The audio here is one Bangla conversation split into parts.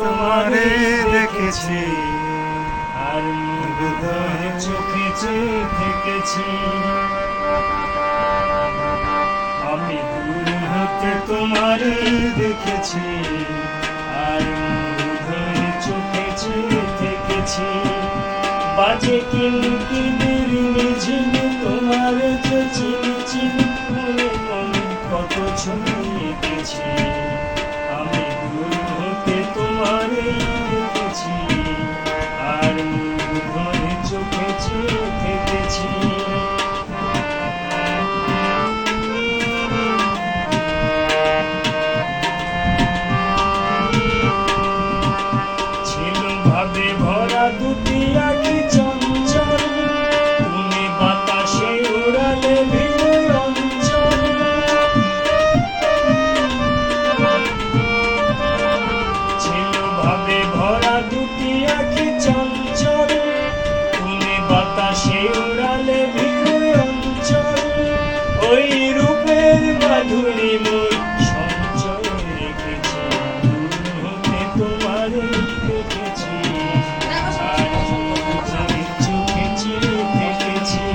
তোমারে দেখেছি আর হৃদয়ে চোখে চেয়ে থেকেছি। আমি দূর হতে তোমারে দেখেছি আর হৃদয়ে চোখে চেয়ে থেকেছি। বাজে কিনকিনের মিঝিমি তোমার যে চিনছি, মনে মনে কত ছবি এঁকেছি। আমি দূর হতে তোমারে দেখেছি আর হৃদয়ে চোখে চেয়ে থেকেছি। ছিল ভাবে ভরা দুটি আঁখি চঞ্চল, তুমি বাতাসে উড়ালে ভিন্ন অঞ্চল। ছিল ভাবে ভরা দুটি আঁখি চঞ্চল, তুমি বাতাসে উড়ালে ভিন্ন অঞ্চল। ওই রূপের মাধুরী মোর সঞ্চয় রেখেছি, দূর হতে তোমারে দেখেছি আর হৃদয়ে চোখে চেয়ে থেকেছি।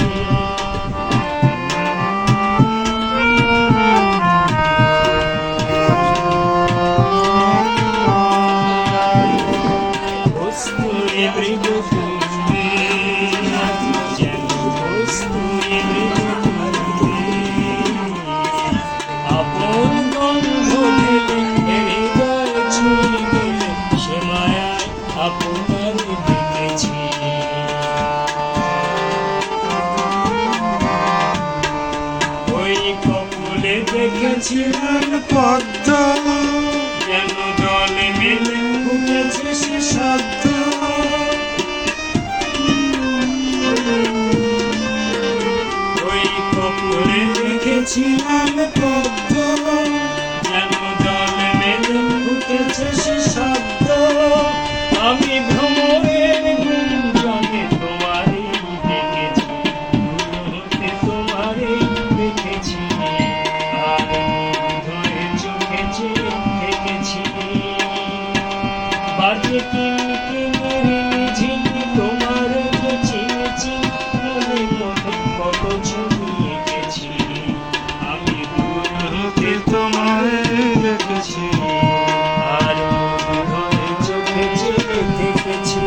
কস্তুরী মৃদু তুমি, যেন কস্তুরী মৃদু তুমি। আপন গন্ধ ঢেলে হৃদয় ছুঁয়ে গেলে, সে মায়ায় আপনার দেখেছি। ওই কপলে দেখেছিলাম পদ্ম, যেন দলে মিলে উঠেছে সে শব্দ। ওই কপলে দেখেছিলাম পদ্ম, যেন দলে মিলে উঠেছে সে শব্দ। আমি ভ্রমরের গুঞ্জনে তোমারই দেখেছি, দূর হতে তোমারই দেখেছি আর হৃদয়ে চোখে চেয়ে থেকেছি। বাজে কিনকিনের মিঝিমি তোমার যে চিনেছি, মনে মনে কত ছবি এঁকেছি। আমি দূর হতে তোমারে দেখেছি আর হৃদয়ে চোখে চেয়ে থেকেছি।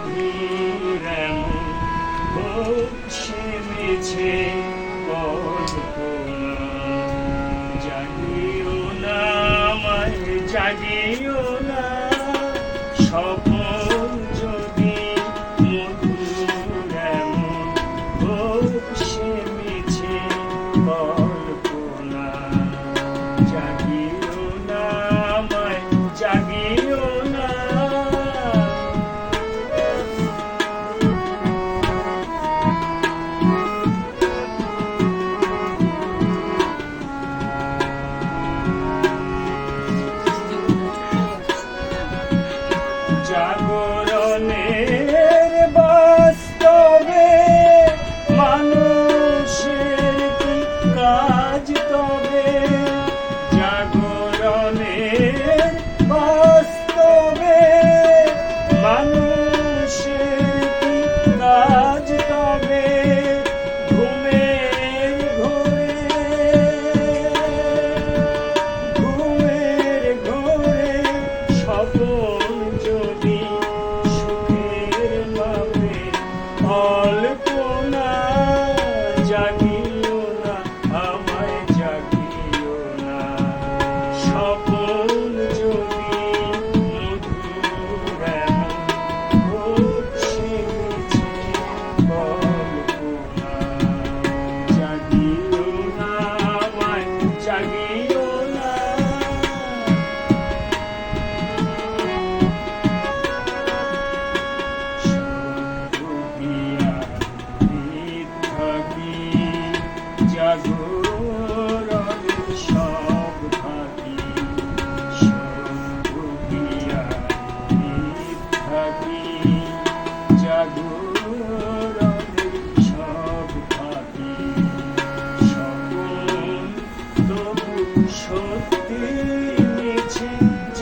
ঘুর এমন বসে মিছে কল্পনা, জাগিও না আমায় জাগিও না, স্বপন যদি মধুর এমন বসে মিছে কল্পনা। জাগিও না আমায় জাগিও না।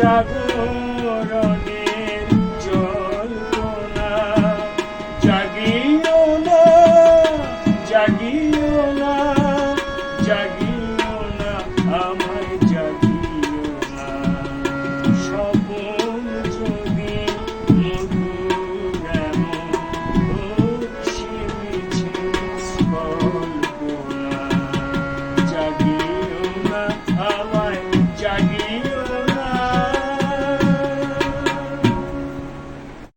জাগো